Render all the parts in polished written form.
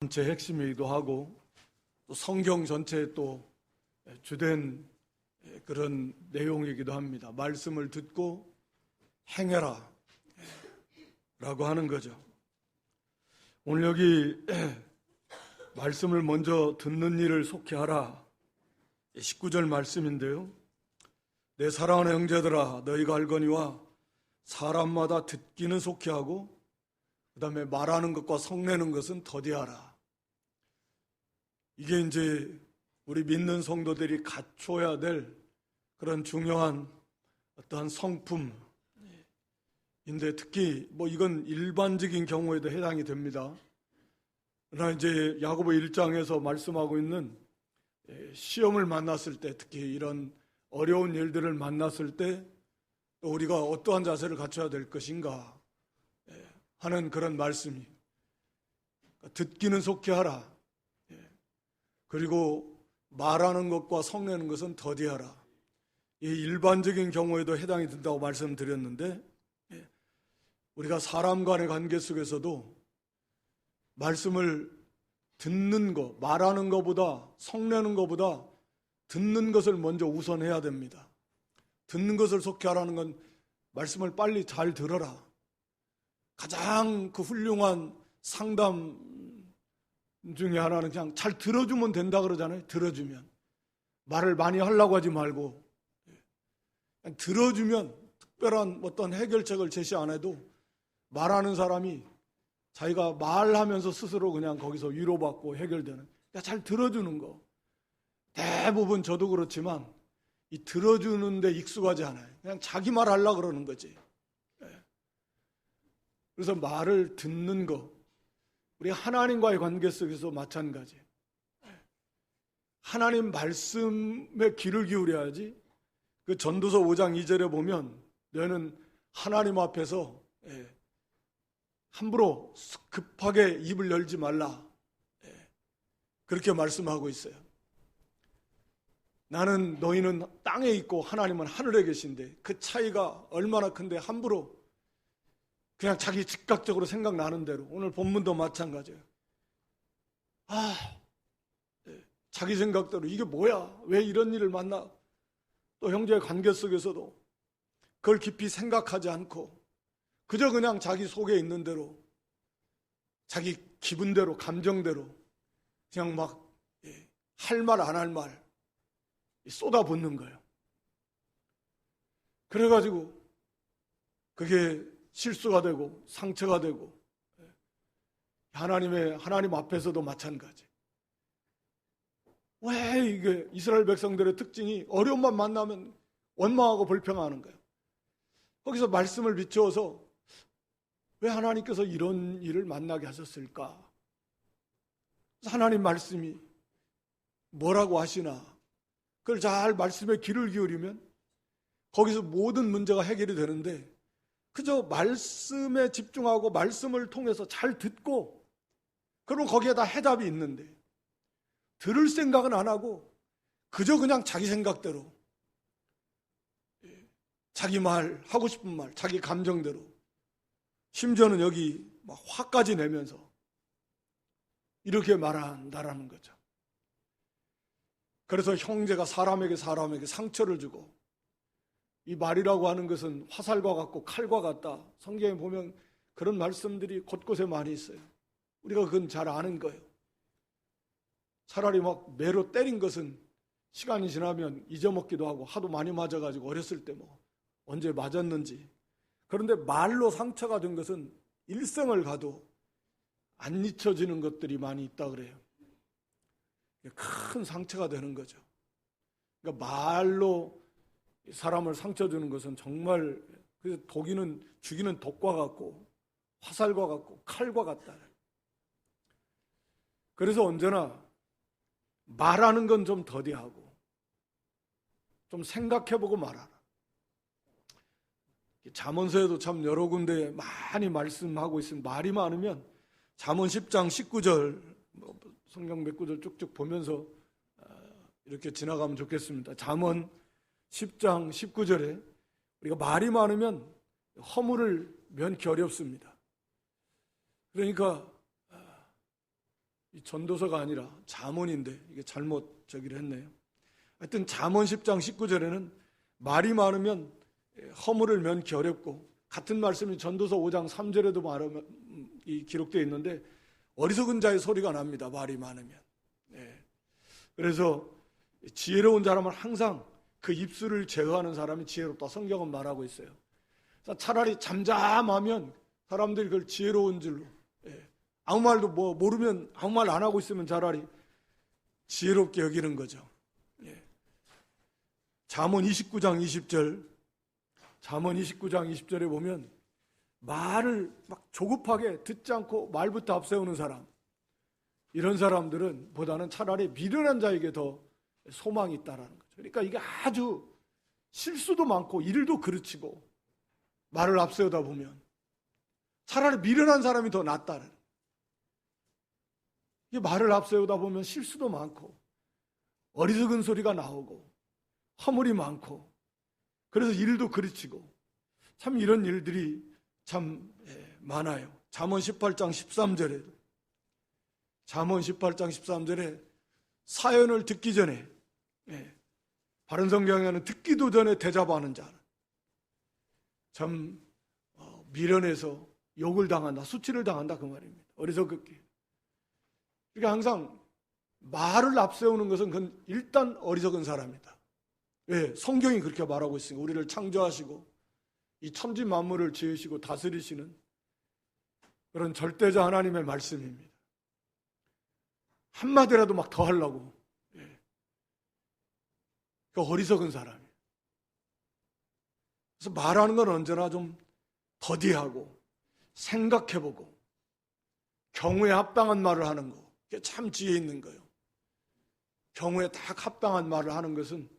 전체 핵심이기도 하고 또 성경 전체의 또 주된 그런 내용이기도 합니다. 말씀을 듣고 행해라 라고 하는 거죠. 오늘 여기 말씀을 먼저 듣는 일을 속히 하라 19절 말씀인데요. 내 사랑하는 형제들아 너희가 알거니와 사람마다 듣기는 속히 하고 그 다음에 말하는 것과 성내는 것은 더디하라. 이게 이제 우리 믿는 성도들이 갖춰야 될 그런 중요한 어떠한 성품인데, 특히 이건 일반적인 경우에도 해당이 됩니다. 그러나 이제 야고보 1장에서 말씀하고 있는 시험을 만났을 때, 특히 이런 어려운 일들을 만났을 때 또 우리가 어떠한 자세를 갖춰야 될 것인가 하는 그런 말씀이, 듣기는 속히 하라, 그리고 말하는 것과 성내는 것은 더디하라. 이 일반적인 경우에도 해당이 된다고 말씀드렸는데, 우리가 사람 간의 관계 속에서도 말씀을 듣는 것, 말하는 것보다 성내는 것보다 듣는 것을 먼저 우선해야 됩니다. 듣는 것을 속히 하라는 건 말씀을 빨리 잘 들어라. 가장 그 훌륭한 상담 중에 하나는 그냥 잘 들어주면 된다 그러잖아요. 들어주면. 말을 많이 하려고 하지 말고 그냥 들어주면 특별한 어떤 해결책을 제시 안 해도 말하는 사람이 자기가 말하면서 스스로 그냥 거기서 위로받고 해결되는, 그러니까 잘 들어주는 거. 대부분 저도 그렇지만 이 들어주는 데 익숙하지 않아요. 그냥 자기 말 하려고 그러는 거지. 그래서 말을 듣는 거, 우리 하나님과의 관계 속에서 마찬가지. 하나님 말씀에 귀를 기울여야지. 그 전도서 5장 2절에 보면 너는 하나님 앞에서 함부로 급하게 입을 열지 말라, 그렇게 말씀하고 있어요. 나는 너희는 땅에 있고 하나님은 하늘에 계신데 그 차이가 얼마나 큰데 함부로 그냥 자기 즉각적으로 생각나는 대로, 오늘 본문도 마찬가지예요. 자기 생각대로 이게 뭐야? 왜 이런 일을 만나? 또 형제의 관계 속에서도 그걸 깊이 생각하지 않고 그저 그냥 자기 속에 있는 대로, 자기 기분대로, 감정대로 그냥 막 할 말 안 할 말 쏟아붓는 거예요. 그래가지고 그게 실수가 되고 상처가 되고, 하나님 앞에서도 마찬가지. 왜 이게 이스라엘 백성들의 특징이 어려움만 만나면 원망하고 불평하는 거예요. 거기서 말씀을 비추어서 왜 하나님께서 이런 일을 만나게 하셨을까? 하나님 말씀이 뭐라고 하시나? 그걸 잘 말씀에 귀를 기울이면 거기서 모든 문제가 해결이 되는데, 그저 말씀에 집중하고 말씀을 통해서 잘 듣고 그럼 거기에다 해답이 있는데 들을 생각은 안 하고 그저 그냥 자기 생각대로, 자기 말, 하고 싶은 말, 자기 감정대로, 심지어는 여기 막 화까지 내면서 이렇게 말한다라는 거죠. 그래서 형제가 사람에게 상처를 주고, 이 말이라고 하는 것은 화살과 같고 칼과 같다. 성경에 보면 그런 말씀들이 곳곳에 많이 있어요. 우리가 그건 잘 아는 거예요. 차라리 막 매로 때린 것은 시간이 지나면 잊어먹기도 하고, 하도 많이 맞아가지고 어렸을 때 언제 맞았는지. 그런데 말로 상처가 된 것은 일생을 가도 안 잊혀지는 것들이 많이 있다 그래요. 큰 상처가 되는 거죠. 그러니까 말로 사람을 상처 주는 것은 정말, 그래서 죽이는 독과 같고 화살과 같고 칼과 같다. 그래서 언제나 말하는 건 좀 더디하고 좀 생각해보고 말하라. 잠언서에도 참 여러 군데 많이 말씀하고 있습니다. 말이 많으면 잠언 10장 19절, 성경 몇 구절 쭉쭉 보면서 이렇게 지나가면 좋겠습니다. 잠언 10장 19절에 우리가 말이 많으면 허물을 면키 어렵습니다. 그러니까 이 전도서가 아니라 잠언인데 이게 잘못 저기를 했네요. 하여튼 잠언 10장 19절에는 말이 많으면 허물을 면기 어렵고, 같은 말씀이 전도서 5장 3절에도 말하면 기록되어 있는데 어리석은 자의 소리가 납니다. 말이 많으면. 그래서 지혜로운 사람은 항상 그 입술을 제어하는 사람이 지혜롭다, 성경은 말하고 있어요. 차라리 잠잠하면 사람들이 그걸 지혜로운 줄로, 아무 말도 모르면 아무 말 안 하고 있으면 차라리 지혜롭게 여기는 거죠. 잠언 29장 20절, 잠언 29장 20절에 보면 말을 막 조급하게 듣지 않고 말부터 앞세우는 사람, 이런 사람들은 보다는 차라리 미련한 자에게 더 소망이 있다라는 거죠. 그러니까 이게 아주 실수도 많고 일도 그르치고 말을 앞세우다 보면 차라리 미련한 사람이 더 낫다는, 이게 말을 앞세우다 보면 실수도 많고 어리석은 소리가 나오고 허물이 많고, 그래서 일도 그르치고, 참 이런 일들이 참 많아요. 잠언 18장 13절에, 잠언 18장 13절에 사연을 듣기 전에, 바른 성경에는 듣기도 전에 대답하는 자는 참 미련해서 욕을 당한다, 수치를 당한다, 그 말입니다. 어리석게. 그러니까 항상 말을 앞세우는 것은 그건 일단 어리석은 사람이다. 왜? 성경이 그렇게 말하고 있으니까. 우리를 창조하시고 이 천지 만물을 지으시고 다스리시는 그런 절대자 하나님의 말씀입니다. 한마디라도 막 더 하려고. 그 어리석은 사람이에요. 그래서 말하는 건 언제나 좀 더디하고 생각해보고 경우에 합당한 말을 하는 거, 그게 참 지혜 있는 거예요. 경우에 딱 합당한 말을 하는 것은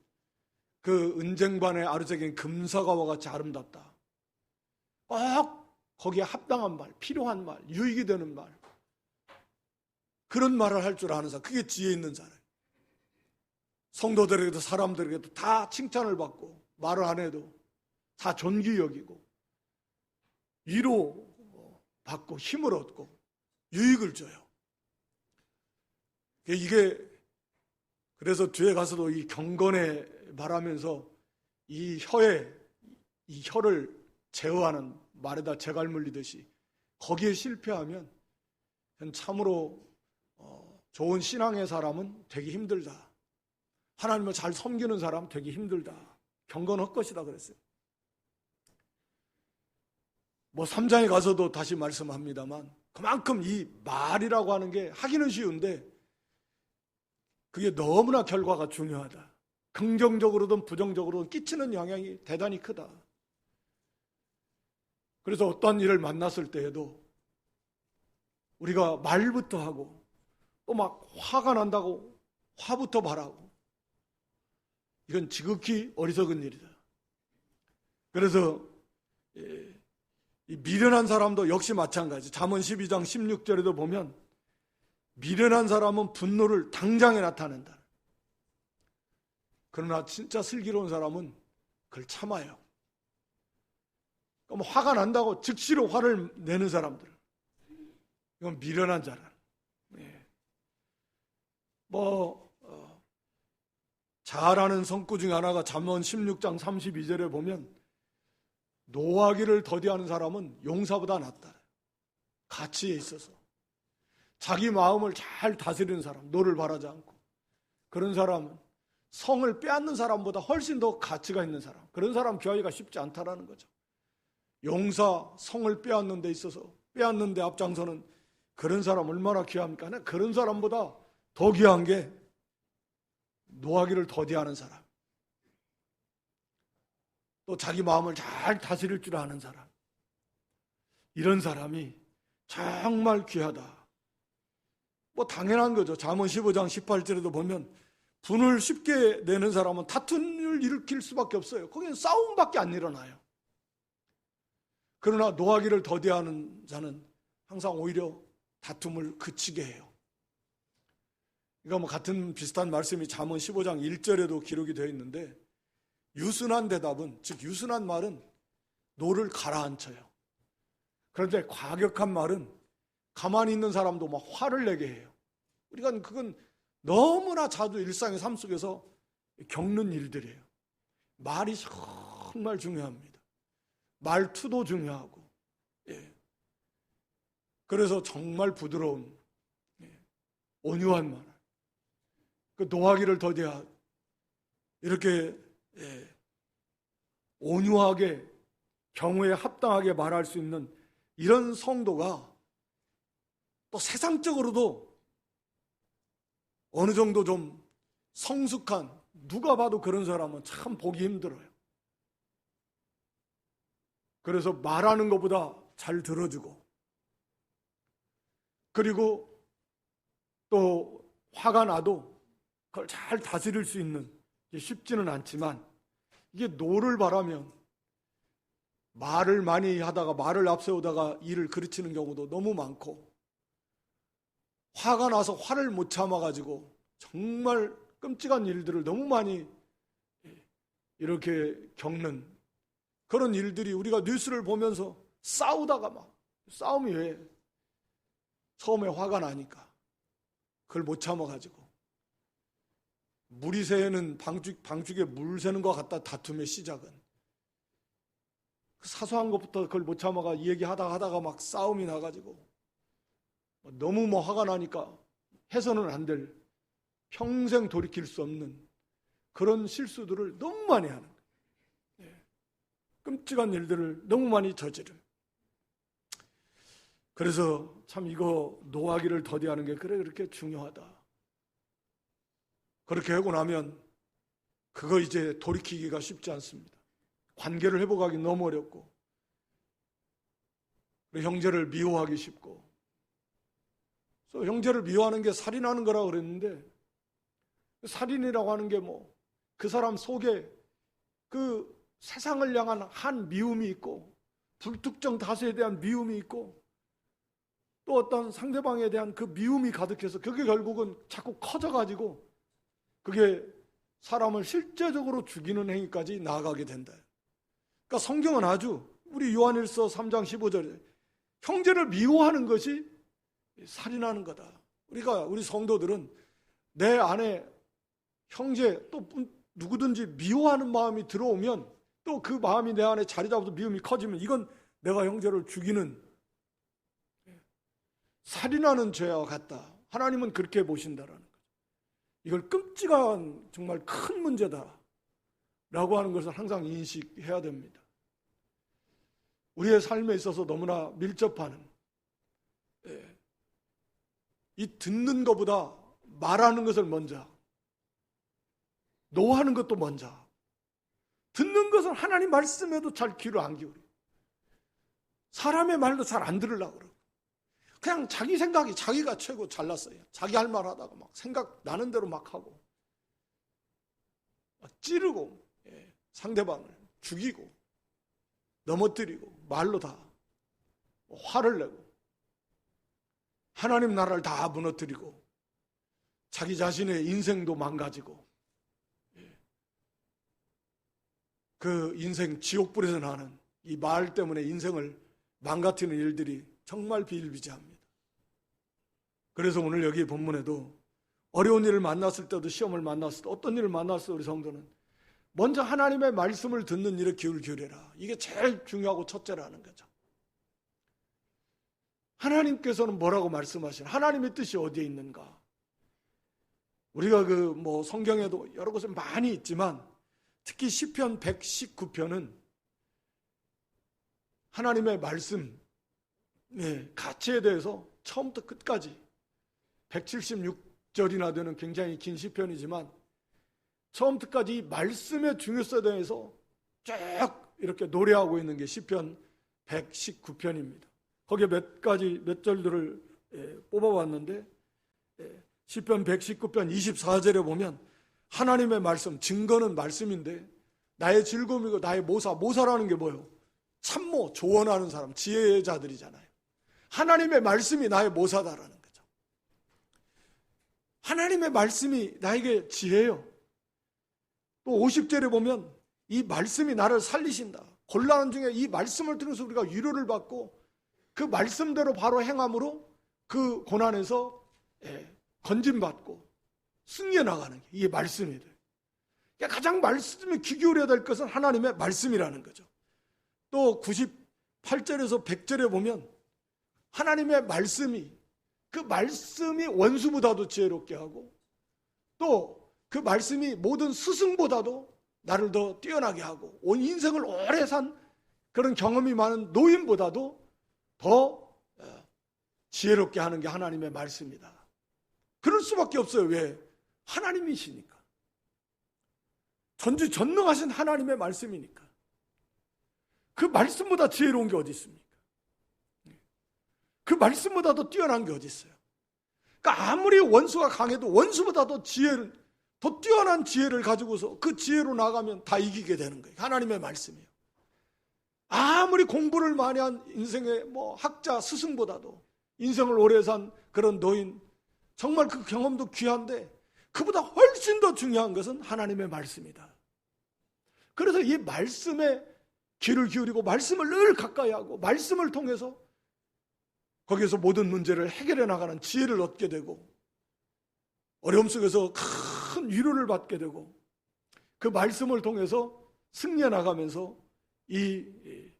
그 은쟁반의 아르새긴 금사과와 같이 아름답다. 꼭 거기에 합당한 말, 필요한 말, 유익이 되는 말, 그런 말을 할 줄 아는 사람, 그게 지혜 있는 사람. 성도들에게도 사람들에게도 다 칭찬을 받고, 말을 안 해도 다 존귀 여기고 위로 받고 힘을 얻고 유익을 줘요. 이게 그래서 뒤에 가서도 이 경건에 말하면서 이 혀를 제어하는, 말에다 재갈 물리듯이 거기에 실패하면 참으로 좋은 신앙의 사람은 되기 힘들다. 하나님을 잘 섬기는 사람 되기 힘들다. 경건할 것이다 그랬어요. 3장에 가서도 다시 말씀합니다만, 그만큼 이 말이라고 하는 게 하기는 쉬운데 그게 너무나 결과가 중요하다. 긍정적으로든 부정적으로든 끼치는 영향이 대단히 크다. 그래서 어떤 일을 만났을 때에도 우리가 말부터 하고 또 막 화가 난다고 화부터 말하고, 이건 지극히 어리석은 일이다. 그래서 이 미련한 사람도 역시 마찬가지. 잠언 12장 16절에도 보면 미련한 사람은 분노를 당장에 나타낸다. 그러나 진짜 슬기로운 사람은 그걸 참아요. 그럼 화가 난다고 즉시로 화를 내는 사람들, 이건 미련한 자라. 잘하는 성구 중 하나가 잠언 16장 32절에 보면 노하기를 더디하는 사람은 용사보다 낫다. 가치에 있어서 자기 마음을 잘 다스리는 사람, 노를 바라지 않고, 그런 사람은 성을 빼앗는 사람보다 훨씬 더 가치가 있는 사람, 그런 사람 귀하기가 쉽지 않다라는 거죠. 용사, 성을 빼앗는 데 있어서, 빼앗는 데 앞장서는 그런 사람 얼마나 귀합니까? 그런 사람보다 더 귀한 게 노하기를 더디하는 사람, 또 자기 마음을 잘 다스릴 줄 아는 사람, 이런 사람이 정말 귀하다. 당연한 거죠. 잠언 15장 18절에도 보면 분을 쉽게 내는 사람은 다툼을 일으킬 수밖에 없어요. 거기는 싸움밖에 안 일어나요. 그러나 노하기를 더디하는 자는 항상 오히려 다툼을 그치게 해요. 이거 같은 비슷한 말씀이 잠언 15장 1절에도 기록이 되어 있는데, 유순한 대답은, 즉 유순한 말은 노를 가라앉혀요. 그런데 과격한 말은 가만히 있는 사람도 막 화를 내게 해요. 우리가 그건 너무나 자주 일상의 삶 속에서 겪는 일들이에요. 말이 정말 중요합니다. 말투도 중요하고, 그래서 정말 부드러운, 온유한 말, 그 노하기를 더디하 이렇게 온유하게 경우에 합당하게 말할 수 있는 이런 성도가 또 세상적으로도 어느 정도 좀 성숙한, 누가 봐도 그런 사람은 참 보기 힘들어요. 그래서 말하는 것보다 잘 들어주고, 그리고 또 화가 나도 그걸 잘 다스릴 수 있는, 쉽지는 않지만 이게 노를 바라면 말을 많이 하다가 말을 앞세우다가 일을 그르치는 경우도 너무 많고, 화가 나서 화를 못 참아가지고 정말 끔찍한 일들을 너무 많이 이렇게 겪는 그런 일들이, 우리가 뉴스를 보면서 싸우다가 막, 싸움이 왜? 처음에 화가 나니까 그걸 못 참아가지고 물이 새는 방죽에 물 새는 것 같다. 다툼의 시작은 사소한 것부터 그걸 못 참아가 얘기하다가 막 싸움이 나가지고 너무 화가 나니까 해서는 안 될, 평생 돌이킬 수 없는 그런 실수들을 너무 많이 하는 거예요. 끔찍한 일들을 너무 많이 저지른. 그래서 참 이거 노하기를 더디하는 게 그렇게 중요하다. 그렇게 하고 나면 그거 이제 돌이키기가 쉽지 않습니다. 관계를 회복하기 너무 어렵고, 형제를 미워하기 쉽고, 그래서 형제를 미워하는 게 살인하는 거라고 그랬는데, 살인이라고 하는 게 그 사람 속에 그 세상을 향한 한 미움이 있고, 불특정 다수에 대한 미움이 있고, 또 어떤 상대방에 대한 그 미움이 가득해서 그게 결국은 자꾸 커져가지고 그게 사람을 실제적으로 죽이는 행위까지 나아가게 된다. 그러니까 성경은 아주, 우리 요한일서 3장 15절에 형제를 미워하는 것이 살인하는 거다. 우리 성도들은 내 안에 형제, 또 누구든지 미워하는 마음이 들어오면, 또 그 마음이 내 안에 자리 잡아서 미움이 커지면 이건 내가 형제를 죽이는, 살인하는 죄와 같다. 하나님은 그렇게 보신다라는 거죠. 이걸 끔찍한 정말 큰 문제다 라고 하는 것을 항상 인식해야 됩니다. 우리의 삶에 있어서 너무나 밀접하는, 이 듣는 것보다 말하는 것을 먼저, 노하는 것도 먼저, 듣는 것은 하나님 말씀에도 잘 귀를 안 기울여, 사람의 말도 잘 안 들으려고 그러고, 그냥 자기 생각이, 자기가 최고 잘났어요. 자기 할 말 하다가 막 생각 나는 대로 막 하고, 막 찌르고, 상대방을 죽이고 넘어뜨리고 말로 다 화를 내고 하나님 나라를 다 무너뜨리고 자기 자신의 인생도 망가지고, 그 인생 지옥불에서 나는 이 말 때문에 인생을 망가뜨리는 일들이 정말 비일비재합니다. 그래서 오늘 여기 본문에도 어려운 일을 만났을 때도, 시험을 만났을 때, 어떤 일을 만났을 때 우리 성도는 먼저 하나님의 말씀을 듣는 일에 귀를 기울여라. 이게 제일 중요하고 첫째라는 거죠. 하나님께서는 뭐라고 말씀하시나? 하나님의 뜻이 어디에 있는가? 우리가 성경에도 여러 곳에 많이 있지만 특히 시편 119편은 하나님의 말씀, 가치에 대해서 처음부터 끝까지 176절이나 되는 굉장히 긴 시편이지만 처음부터 끝까지 말씀의 중요성에 대해서 쭉 이렇게 노래하고 있는 게 시편 119편입니다. 거기에 몇 절들을 뽑아봤는데, 시편 119편 24절에 보면 하나님의 말씀, 증거는 말씀인데 나의 즐거움이고 나의 모사라는 게 뭐예요? 참모, 조언하는 사람, 지혜자들이잖아요. 하나님의 말씀이 나의 모사다라는 거죠. 하나님의 말씀이 나에게 지혜예요. 또 50절에 보면 이 말씀이 나를 살리신다. 곤란 중에 이 말씀을 들으면서 우리가 위로를 받고 그 말씀대로 바로 행함으로 그 고난에서 건짐받고 승리해 나가는 게 이게 말씀이 돼요. 그러니까 가장 말씀에 귀 기울여야 될 것은 하나님의 말씀이라는 거죠. 또 98절에서 100절에 보면 하나님의 말씀이, 그 말씀이 원수보다도 지혜롭게 하고 또 그 말씀이 모든 스승보다도 나를 더 뛰어나게 하고 온 인생을 오래 산 그런 경험이 많은 노인보다도 더 지혜롭게 하는 게 하나님의 말씀이다. 그럴 수밖에 없어요. 왜? 하나님이시니까. 전지전능하신 하나님의 말씀이니까. 그 말씀보다 지혜로운 게 어디 있습니까? 그 말씀보다 더 뛰어난 게 어디 있어요? 그러니까 아무리 원수가 강해도 원수보다 더 뛰어난 지혜를 가지고서 그 지혜로 나가면 다 이기게 되는 거예요. 하나님의 말씀이에요. 아무리 공부를 많이 한 인생의 학자, 스승보다도 인생을 오래 산 그런 노인, 정말 그 경험도 귀한데 그보다 훨씬 더 중요한 것은 하나님의 말씀이다. 그래서 이 말씀에 귀를 기울이고 말씀을 늘 가까이 하고 말씀을 통해서 거기에서 모든 문제를 해결해 나가는 지혜를 얻게 되고 어려움 속에서 큰 위로를 받게 되고 그 말씀을 통해서 승리해 나가면서 이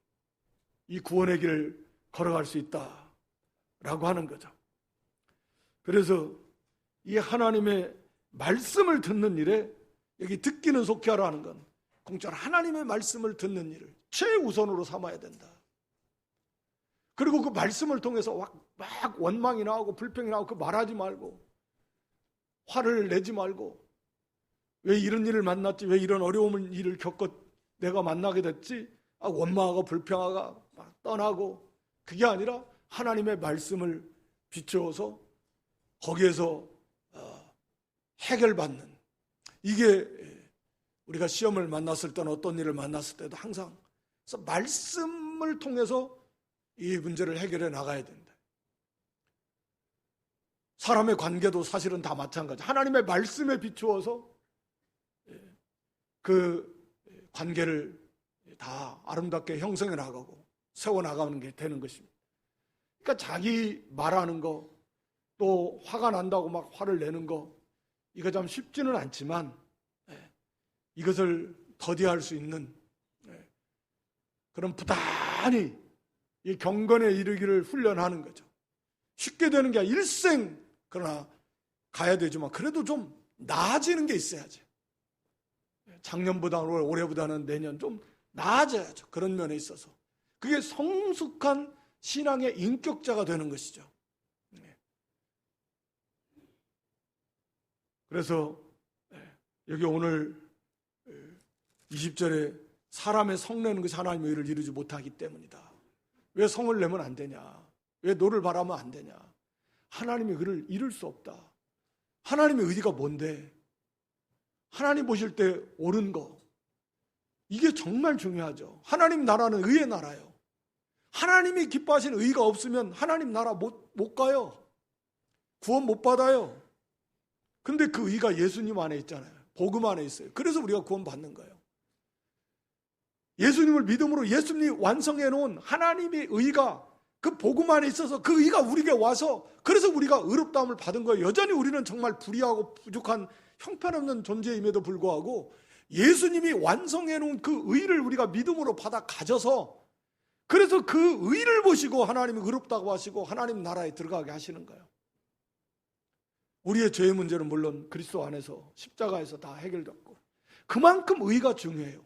구원의 길을 걸어갈 수 있다라고 하는 거죠. 그래서 이 하나님의 말씀을 듣는 일에 여기 듣기는 속히 하라 하는 건 공짜로 하나님의 말씀을 듣는 일을 최우선으로 삼아야 된다. 그리고 그 말씀을 통해서 막 원망이 나오고 불평이 나오고 그 말하지 말고 화를 내지 말고 왜 이런 일을 만났지, 왜 이런 어려운 일을 겪어 내가 만나게 됐지, 원망하고 불평하고 막 떠나고, 그게 아니라 하나님의 말씀을 비추어서 거기에서 해결받는, 이게 우리가 시험을 만났을 때는 어떤 일을 만났을 때도 항상 그래서 말씀을 통해서 이 문제를 해결해 나가야 된다. 사람의 관계도 사실은 다 마찬가지. 하나님의 말씀에 비추어서 그 관계를 다 아름답게 형성해 나가고 세워 나가는 게 되는 것입니다. 그러니까 자기 말하는 거, 또 화가 난다고 막 화를 내는 거, 이거 참 쉽지는 않지만 이것을 더디할 수 있는 그런 부단히 이 경건에 이르기를 훈련하는 거죠. 쉽게 되는 게 아니라 일생 그러나 가야 되지만 그래도 좀 나아지는 게 있어야지. 작년보다 올해보다는 내년 좀 나아져야죠. 그런 면에 있어서 그게 성숙한 신앙의 인격자가 되는 것이죠. 그래서 여기 오늘 20절에 사람의 성내는 것이 하나님의 의를 이루지 못하기 때문이다. 왜 성을 내면 안 되냐? 왜 노를 바라면 안 되냐? 하나님의 의를 이룰 수 없다. 하나님의 의가 뭔데? 하나님 보실 때 옳은 거, 이게 정말 중요하죠. 하나님 나라는 의의 나라예요. 하나님이 기뻐하시는 의가 없으면 하나님 나라 못 가요. 구원 못 받아요. 근데 그 의가 예수님 안에 있잖아요. 복음 안에 있어요. 그래서 우리가 구원 받는 거예요. 예수님을 믿음으로 예수님이 완성해 놓은 하나님의 의가 그 복음 안에 있어서 그 의가 우리에게 와서 그래서 우리가 의롭다함을 받은 거예요. 여전히 우리는 정말 불의하고 부족한 형편없는 존재임에도 불구하고 예수님이 완성해 놓은 그 의를 우리가 믿음으로 받아 가져서 그래서 그 의를 보시고 하나님이 의롭다고 하시고 하나님 나라에 들어가게 하시는 거예요. 우리의 죄의 문제는 물론 그리스도 안에서 십자가에서 다 해결됐고 그만큼 의가 중요해요.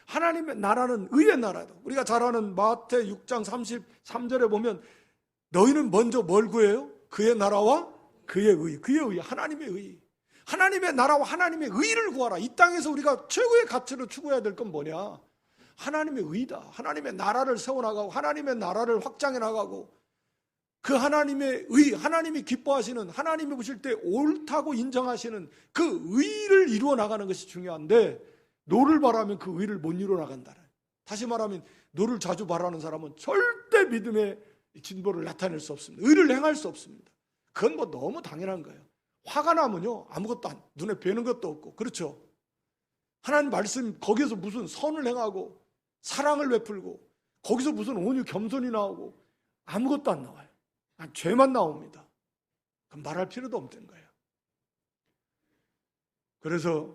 하나님의 나라는 의의 나라다. 우리가 잘 아는 마태 6장 33절에 보면 너희는 먼저 뭘 구해요? 그의 나라와 그의 의, 하나님의 의. 하나님의 나라와 하나님의 의를 구하라. 이 땅에서 우리가 최고의 가치로 추구해야 될 건 뭐냐? 하나님의 의다. 하나님의 나라를 세워나가고 하나님의 나라를 확장해 나가고 그 하나님의 의, 하나님이 기뻐하시는, 하나님이 보실 때 옳다고 인정하시는 그 의를 이루어 나가는 것이 중요한데 노를 바라면 그 의를 못 이루어 나간다. 다시 말하면 노를 자주 바라는 사람은 절대 믿음의 진보를 나타낼 수 없습니다. 의를 행할 수 없습니다. 그건 뭐 너무 당연한 거예요. 화가 나면요 아무것도 눈에 뵈는 것도 없고, 그렇죠? 하나님 말씀 거기에서 무슨 선을 행하고 사랑을 베풀고 거기서 무슨 온유 겸손이 나오고 아무것도 안 나와요. 죄만 나옵니다. 그럼 말할 필요도 없는 거예요. 그래서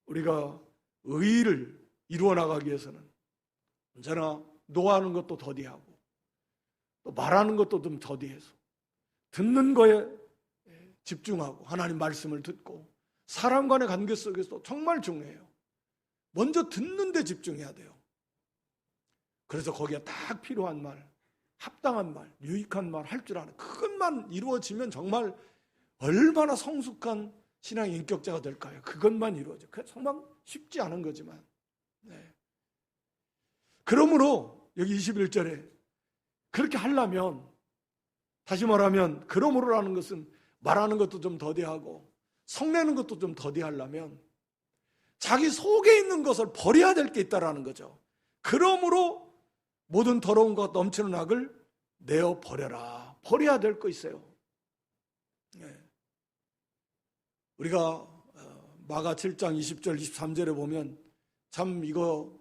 우리가 의의를 이루어 나가기 위해서는 언제나 노하는 것도 더디하고 또 말하는 것도 좀 더디해서 듣는 거에 집중하고 하나님 말씀을 듣고 사람 간의 관계 속에서 정말 중요해요. 먼저 듣는 데 집중해야 돼요. 그래서 거기에 딱 필요한 말, 합당한 말, 유익한 말 할 줄 아는 그것만 이루어지면 정말 얼마나 성숙한 신앙의 인격자가 될까요? 그것만 이루어져. 정말 쉽지 않은 거지만. 네. 그러므로 여기 21절에 그렇게 하려면, 다시 말하면 그러므로라는 것은 말하는 것도 좀 더디하고 성내는 것도 좀 더디하려면 자기 속에 있는 것을 버려야 될 게 있다라는 거죠. 그러므로 모든 더러운 것 넘치는 악을 내어 버려라. 버려야 될 거 있어요. 네. 우리가 마가 7장 20절 23절에 보면 참 이거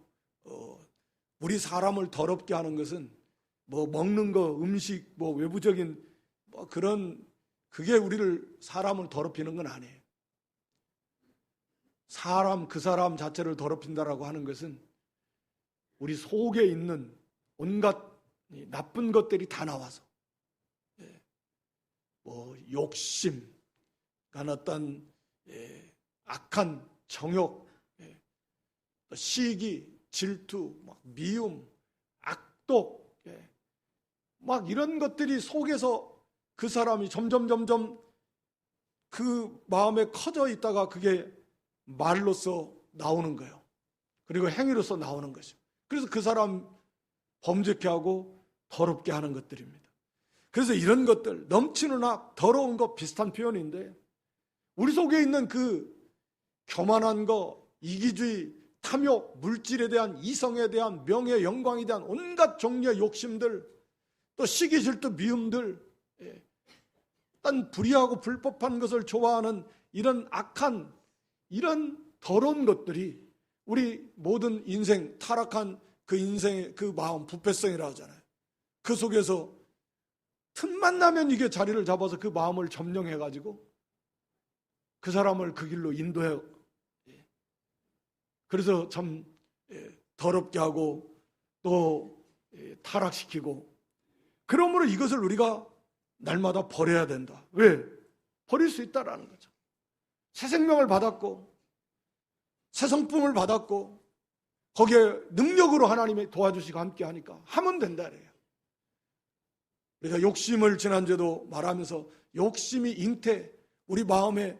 우리 사람을 더럽게 하는 것은 뭐 먹는 거, 음식, 뭐 외부적인 뭐 그런 그게 우리를 사람을 더럽히는 건 아니에요. 그 사람 자체를 더럽힌다라고 하는 것은 우리 속에 있는 온갖 나쁜 것들이 다 나와서 뭐 욕심, 어떤 악한 정욕, 시기, 질투, 미움, 악독, 막 이런 것들이 속에서 그 사람이 점점 그 마음에 커져 있다가 그게 말로서 나오는 거예요. 그리고 행위로서 나오는 것이죠. 그래서 그 사람 범죄케 하고 더럽게 하는 것들입니다. 그래서 이런 것들, 넘치는 악, 더러운 것 비슷한 표현인데 우리 속에 있는 그 교만한 거, 이기주의, 탐욕, 물질에 대한, 이성에 대한, 명예, 영광에 대한 온갖 종류의 욕심들, 또 시기, 질투, 미움들, 딴 불의하고 불법한 것을 좋아하는 이런 악한, 이런 더러운 것들이 우리 모든 인생, 타락한 그 인생의 그 마음, 부패성이라고 하잖아요. 그 속에서 틈만 나면 이게 자리를 잡아서 그 마음을 점령해가지고 그 사람을 그 길로 인도해. 그래서 참 더럽게 하고 또 타락시키고, 그러므로 이것을 우리가 날마다 버려야 된다. 왜? 버릴 수 있다라는 거죠. 새 생명을 받았고 새 성품을 받았고 거기에 능력으로 하나님이 도와주시고 함께 하니까 하면 된다 그래요. 우리가 욕심을 지난주에도 말하면서 욕심이 잉태, 우리 마음에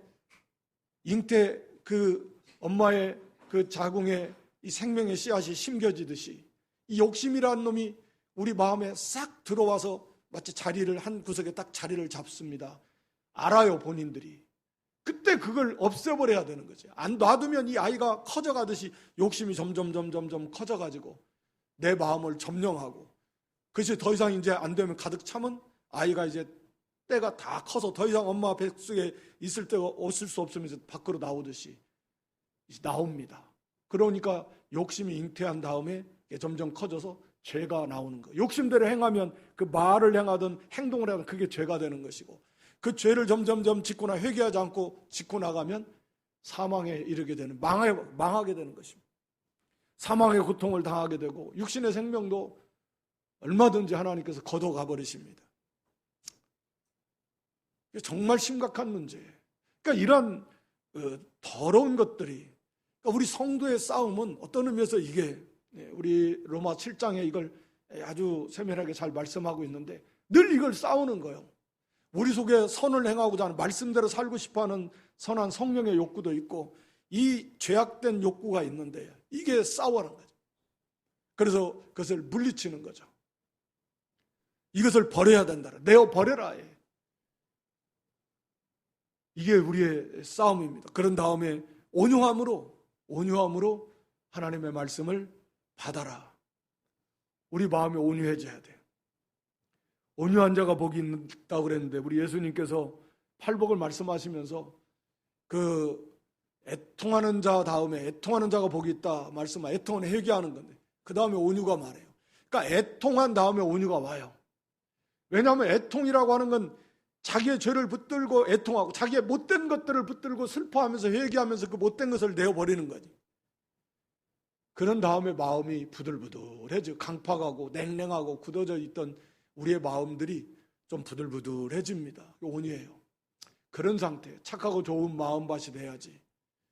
잉태, 그 엄마의 그 자궁에 이 생명의 씨앗이 심겨지듯이 이 욕심이라는 놈이 우리 마음에 싹 들어와서 마치 자리를 한 구석에 딱 자리를 잡습니다. 알아요, 본인들이. 그때 그걸 없애버려야 되는 거죠. 안 놔두면 이 아이가 커져가듯이 욕심이 점점 커져가지고 내 마음을 점령하고, 그것이 더 이상 이제 안 되면 가득 차면 아이가 이제 때가 다 커서 더 이상 엄마 뱃속에 있을 때가 없을 수 없으면서 밖으로 나오듯이 나옵니다. 그러니까 욕심이 잉태한 다음에 점점 커져서 죄가 나오는 거예요. 욕심대로 행하면 그 말을 행하든 행동을 하든 그게 죄가 되는 것이고, 그 죄를 점점 짓거나 회개하지 않고 짓고 나가면 사망에 이르게 되는, 망하게 되는 것입니다. 사망의 고통을 당하게 되고 육신의 생명도 얼마든지 하나님께서 걷어가 버리십니다. 정말 심각한 문제예요. 그러니까 이런 더러운 것들이, 그러니까 우리 성도의 싸움은 어떤 의미에서 이게 우리 로마 7장에 이걸 아주 세밀하게 잘 말씀하고 있는데 늘 이걸 싸우는 거예요. 우리 속에 선을 행하고자 하는, 말씀대로 살고 싶어하는 선한 성령의 욕구도 있고 이 죄악된 욕구가 있는데 이게 싸워하는 거죠. 그래서 그것을 물리치는 거죠. 이것을 버려야 된다. 내어 버려라. 이게 우리의 싸움입니다. 그런 다음에 온유함으로 하나님의 말씀을 받아라. 우리 마음이 온유해져야 돼요. 온유한 자가 복이 있다고 그랬는데 우리 예수님께서 팔복을 말씀하시면서 그 애통하는 자 다음에 애통하는 자가 복이 있다 말씀하, 애통은 회개하는 건데 그 다음에 온유가 말해요. 그러니까 애통한 다음에 온유가 와요. 왜냐하면 애통이라고 하는 건 자기의 죄를 붙들고 애통하고 자기의 못된 것들을 붙들고 슬퍼하면서 회개하면서 그 못된 것을 내어버리는 거지. 그런 다음에 마음이 부들부들해져. 강팍하고 냉랭하고 굳어져 있던 우리의 마음들이 좀 부들부들해집니다. 온유해요. 그런 상태, 착하고 좋은 마음밭이 돼야지.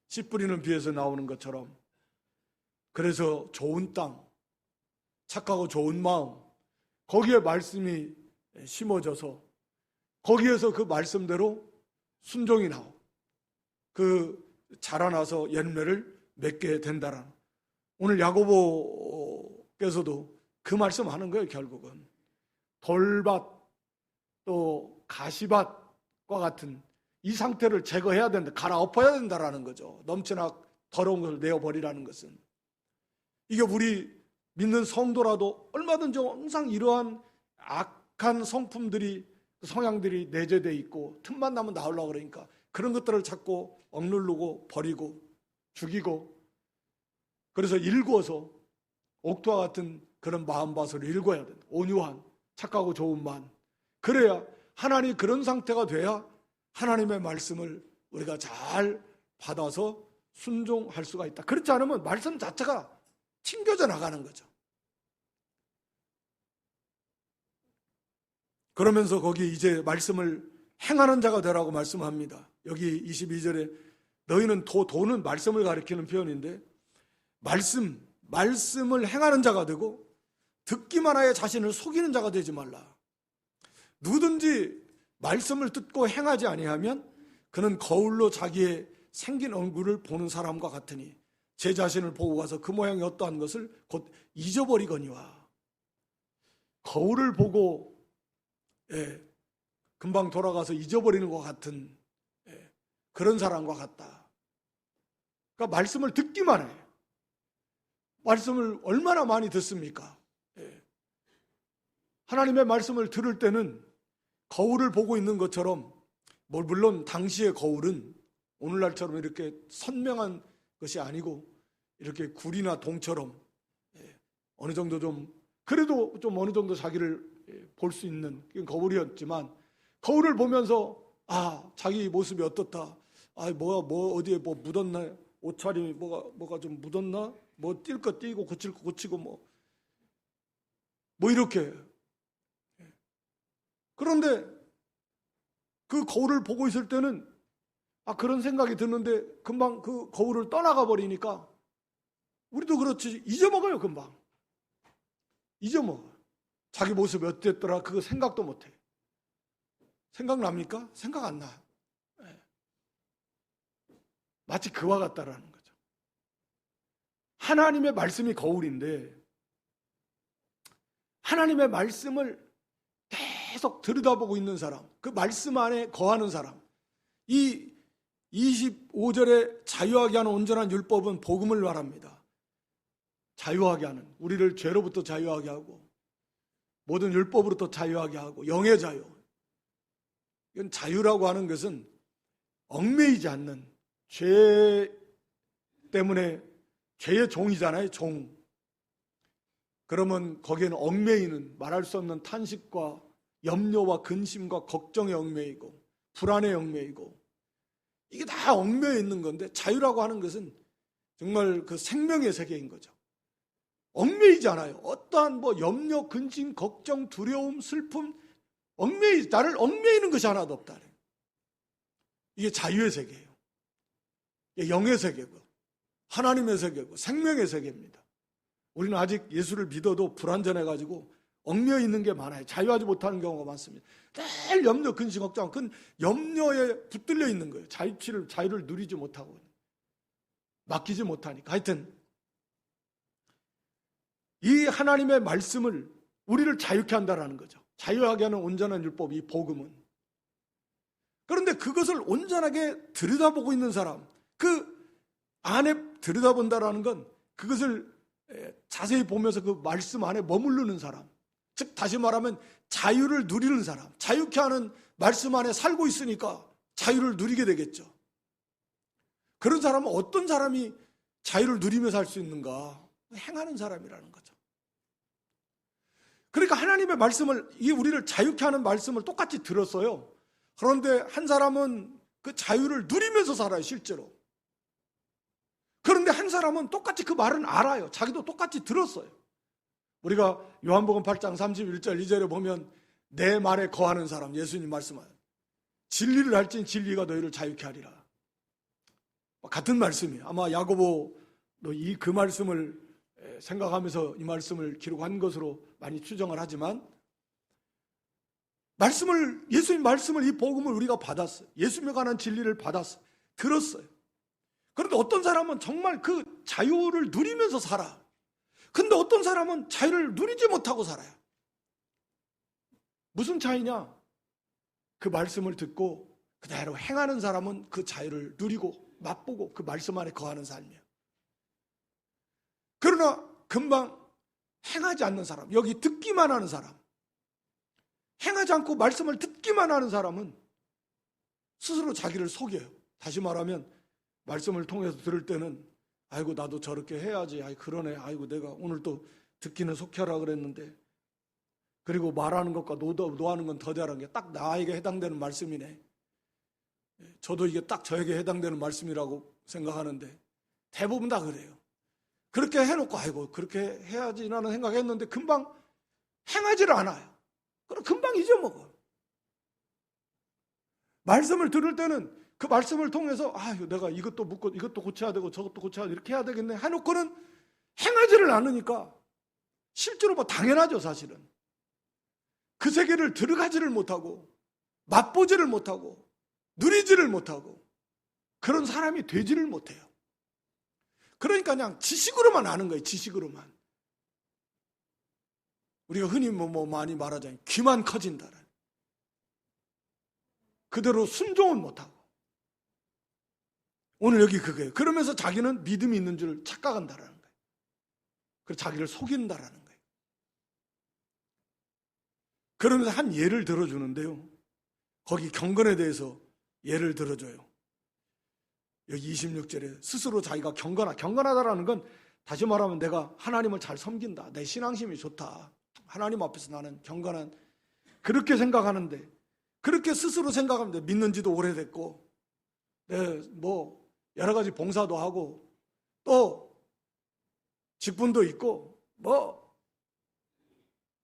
씨 뿌리는 비에서 나오는 것처럼. 그래서 좋은 땅, 착하고 좋은 마음, 거기에 말씀이 심어져서 거기에서 그 말씀대로 순종이 나오고 그 자라나서 열매를 맺게 된다라는. 오늘 야고보께서도 그 말씀하는 거예요. 결국은 돌밭 또 가시밭과 같은 이 상태를 제거해야 된다, 갈아엎어야 된다라는 거죠. 넘치나 더러운 것을 내어버리라는 것은. 이게 우리 믿는 성도라도 얼마든지 항상 이러한 악한 성품들이, 성향들이 내재되어 있고 틈만 나면 나오려고 그러니까 그런 것들을 자꾸 억누르고 버리고 죽이고, 그래서 일구어서 옥토와 같은 그런 마음밭을 일궈야 된다. 온유한 착하고 좋은 마음. 그래야 하나님 그런 상태가 돼야 하나님의 말씀을 우리가 잘 받아서 순종할 수가 있다. 그렇지 않으면 말씀 자체가 튕겨져 나가는 거죠. 그러면서 거기 이제 말씀을 행하는 자가 되라고 말씀합니다. 여기 22절에 너희는 도는 말씀을 가리키는 표현인데 말씀을 행하는 자가 되고 듣기만 하여 자신을 속이는 자가 되지 말라. 누구든지 말씀을 듣고 행하지 아니하면 그는 거울로 자기의 생긴 얼굴을 보는 사람과 같으니 제 자신을 보고 가서 그 모양이 어떠한 것을 곧 잊어버리거니와. 거울을 보고 금방 돌아가서 잊어버리는 것 같은 그런 사람과 같다. 그러니까 말씀을 듣기만 해. 말씀을 얼마나 많이 듣습니까? 하나님의 말씀을 들을 때는 거울을 보고 있는 것처럼, 물론 당시의 거울은 오늘날처럼 이렇게 선명한 것이 아니고 이렇게 굴이나 동처럼 어느 정도 좀, 그래도 좀 어느 정도 자기를 볼 수 있는 거울이었지만, 거울을 보면서 자기 모습이 어떻다, 어디에 뭐 묻었나, 옷차림이 뭐가 좀 묻었나, 뭐 뛸 거 띄고 고칠 거 고치고 뭐 이렇게. 그런데 그 거울을 보고 있을 때는 그런 생각이 드는데 금방 그 거울을 떠나가 버리니까 우리도 그렇지, 잊어먹어요. 금방 잊어먹어요. 자기 모습이 어땠더라 그거 생각도 못해. 생각납니까? 생각 안 나. 마치 그와 같다라는 거죠. 하나님의 말씀이 거울인데 하나님의 말씀을 계속 들여다보고 있는 사람, 그 말씀 안에 거하는 사람, 이 25절에 자유하게 하는 온전한 율법은 복음을 말합니다. 자유하게 하는, 우리를 죄로부터 자유하게 하고 모든 율법으로부터 자유하게 하고 영의 자유. 이건 자유라고 하는 것은 얽매이지 않는, 죄 때문에 죄의 종이잖아요. 종. 그러면 거기에는 얽매이는, 말할 수 없는 탄식과 염려와 근심과 걱정에 얽매이고 불안에 얽매이고, 이게 다 얽매여 있는 건데, 자유라고 하는 것은 정말 그 생명의 세계인 거죠. 얽매이지 않아요. 어떠한 염려, 근심, 걱정, 두려움, 슬픔, 나를 얽매이는 것이 하나도 없다. 이게 자유의 세계예요. 이게 영의 세계고 하나님의 세계고 생명의 세계입니다. 우리는 아직 예수를 믿어도 불완전해가지고 얽매여 있는 게 많아요. 자유하지 못하는 경우가 많습니다. 늘 염려, 근심, 걱정, 그 염려에 붙들려 있는 거예요. 자유를 누리지 못하고 맡기지 못하니까. 하여튼 이 하나님의 말씀을 우리를 자유케 한다라는 거죠. 자유하게 하는 온전한 율법, 이 복음은. 그런데 그것을 온전하게 들여다보고 있는 사람, 그 안에 들여다본다라는 건 그것을 자세히 보면서 그 말씀 안에 머무르는 사람, 즉 다시 말하면 자유를 누리는 사람, 자유케 하는 말씀 안에 살고 있으니까 자유를 누리게 되겠죠. 그런 사람은 어떤 사람이 자유를 누리며 살 수 있는가? 행하는 사람이라는 거죠. 그러니까 하나님의 말씀을, 이 우리를 자유케 하는 말씀을 똑같이 들었어요. 그런데 한 사람은 그 자유를 누리면서 살아요, 실제로. 그런데 한 사람은 똑같이 그 말은 알아요. 자기도 똑같이 들었어요. 우리가 요한복음 8장 31절 2절에 보면 내 말에 거하는 사람, 예수님 말씀하요 진리를 알지니 진리가 너희를 자유케 하리라. 같은 말씀이에요. 아마 야고보도 그 말씀을 생각하면서 이 말씀을 기록한 것으로 많이 추정을 하지만, 예수님 말씀을, 이 복음을 우리가 받았어요. 예수님에 관한 진리를 받았어요. 들었어요. 그런데 어떤 사람은 정말 그 자유를 누리면서 살아. 근데 어떤 사람은 자유를 누리지 못하고 살아요. 무슨 차이냐? 그 말씀을 듣고 그대로 행하는 사람은 그 자유를 누리고 맛보고 그 말씀 안에 거하는 삶이에요. 그러나 금방 행하지 않는 사람, 여기 듣기만 하는 사람, 행하지 않고 말씀을 듣기만 하는 사람은 스스로 자기를 속여요. 다시 말하면 말씀을 통해서 들을 때는 아이고 나도 저렇게 해야지, 아이 그러네, 아이고 내가 오늘 또 듣기는 속혀라 그랬는데, 그리고 말하는 것과 노하는 건 더디하라는 게 딱 나에게 해당되는 말씀이네, 저도 이게 딱 저에게 해당되는 말씀이라고 생각하는데 대부분 다 그래요. 그렇게 해놓고 아이고 그렇게 해야지라는 생각했는데 금방 행하지를 않아요. 그럼 금방 잊어먹어요. 말씀을 들을 때는 그 말씀을 통해서 내가 이것도 묻고 이것도 고쳐야 되고 저것도 고쳐야 되고 이렇게 해야 되겠네 해놓고는 행하지를 않으니까 실제로 당연하죠. 사실은 그 세계를 들어가지를 못하고 맛보지를 못하고 누리지를 못하고 그런 사람이 되지를 못해요. 그러니까 그냥 지식으로만 아는 거예요. 지식으로만. 우리가 흔히 많이 말하자면 귀만 커진다는, 그대로 순종은 못하고. 오늘 여기 그거예요. 그러면서 자기는 믿음이 있는 줄 착각한다라는 거예요. 그래서 자기를 속인다라는 거예요. 그러면서 한 예를 들어주는데요, 거기 경건에 대해서 예를 들어줘요. 여기 26절에 스스로 자기가 경건하다라는 건 다시 말하면 내가 하나님을 잘 섬긴다, 내 신앙심이 좋다, 하나님 앞에서 나는 경건한, 그렇게 생각하는데, 그렇게 스스로 생각하는데 믿는 지도 오래됐고 여러 가지 봉사도 하고 또 직분도 있고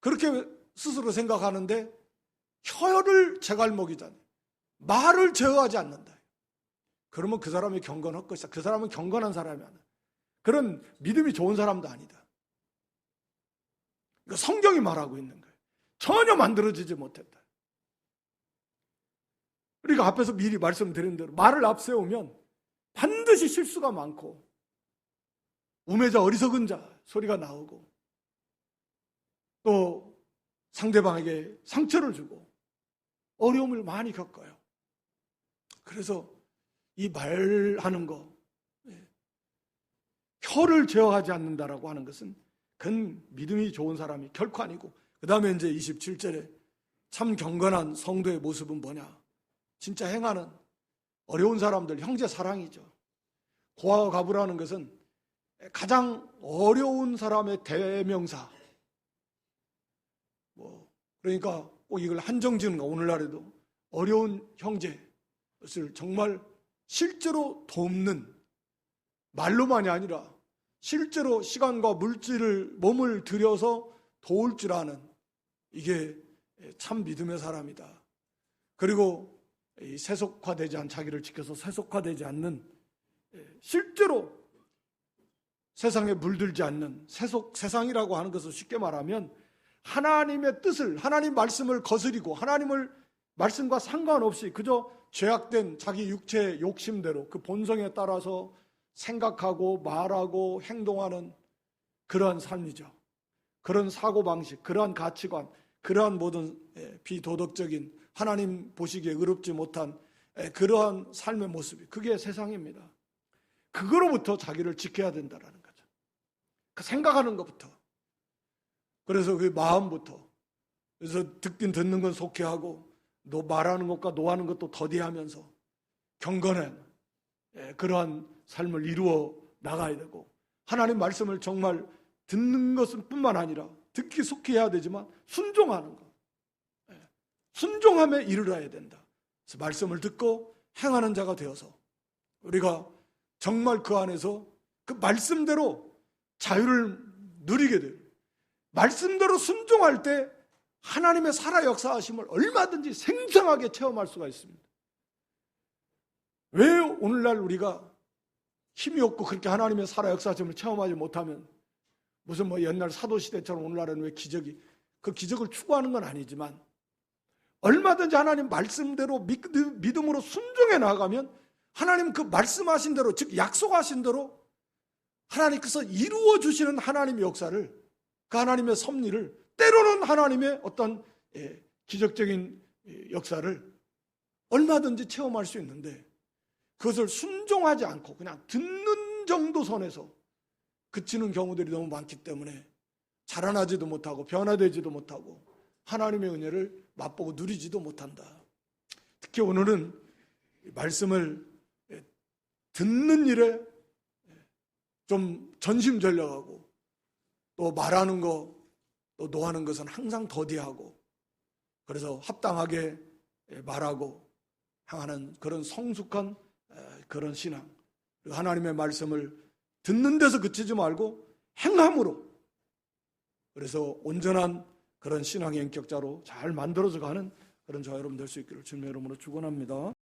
그렇게 스스로 생각하는데 혀를 제갈먹이잖아요. 말을 제어하지 않는다. 그러면 그 사람이 경건할 것이다. 그 사람은 경건한 사람이 아니야. 그런 믿음이 좋은 사람도 아니다. 그러니까 성경이 말하고 있는 거예요. 전혀 만들어지지 못했다. 우리가 앞에서 미리 말씀드린 대로 말을 앞세우면 반드시 실수가 많고 우매자 어리석은 자 소리가 나오고 또 상대방에게 상처를 주고 어려움을 많이 겪어요. 그래서 이 말하는 거, 혀를 제어하지 않는다라고 하는 것은 그건 믿음이 좋은 사람이 결코 아니고, 그 다음에 이제 27절에 참 경건한 성도의 모습은 뭐냐? 진짜 행하는 어려운 사람들, 형제 사랑이죠. 고아와 가부라는 것은 가장 어려운 사람의 대명사. 그러니까 꼭 이걸 한정지는 거, 오늘날에도 어려운 형제를 정말 실제로 돕는, 말로만이 아니라 실제로 시간과 물질을, 몸을 들여서 도울 줄 아는, 이게 참 믿음의 사람이다. 그리고 세속화되지 않은, 자기를 지켜서 세속화되지 않는, 실제로 세상에 물들지 않는, 세상이라고 하는 것을 쉽게 말하면 하나님의 뜻을, 하나님 말씀을 거스리고 하나님을 말씀과 상관없이 그저 죄악된 자기 육체의 욕심대로 그 본성에 따라서 생각하고 말하고 행동하는 그러한 삶이죠. 그런 사고방식, 그러한 가치관, 그러한 모든 비도덕적인, 하나님 보시기에 의롭지 못한 그러한 삶의 모습이, 그게 세상입니다. 그거로부터 자기를 지켜야 된다는 거죠. 그 생각하는 것부터. 그래서 그 마음부터. 그래서 듣긴 듣는 건 속해하고 말하는 것과 노하는 것도 더디하면서 경건한 그러한 삶을 이루어 나가야 되고, 하나님 말씀을 정말 듣는 것은 뿐만 아니라 듣기 속해야 되지만 순종하는 것, 순종함에 이르러야 된다. 그래서 말씀을 듣고 행하는 자가 되어서 우리가 정말 그 안에서 그 말씀대로 자유를 누리게 돼요. 말씀대로 순종할 때 하나님의 살아 역사하심을 얼마든지 생생하게 체험할 수가 있습니다. 왜 오늘날 우리가 힘이 없고 그렇게 하나님의 살아 역사하심을 체험하지 못하면 무슨 옛날 사도시대처럼 오늘날은 왜 그 기적을 추구하는 건 아니지만 얼마든지 하나님 말씀대로 믿음으로 순종해 나가면 하나님 그 말씀하신 대로, 즉 약속하신 대로 하나님께서 이루어 주시는 하나님의 역사를, 그 하나님의 섭리를, 때로는 하나님의 어떤 기적적인 역사를 얼마든지 체험할 수 있는데 그것을 순종하지 않고 그냥 듣는 정도 선에서 그치는 경우들이 너무 많기 때문에 자라나지도 못하고 변화되지도 못하고 하나님의 은혜를 맛보고 누리지도 못한다. 특히 오늘은 말씀을 듣는 일에 좀 전심전력하고 또 말하는 거, 또 노하는 것은 항상 더디하고 그래서 합당하게 말하고 향하는 그런 성숙한 그런 신앙, 그리고 하나님의 말씀을 듣는 데서 그치지 말고 행함으로, 그래서 온전한 그런 신앙의 인격자로 잘 만들어져 가는 그런 저와 여러분 될 수 있기를 주님의 이름으로 축원합니다.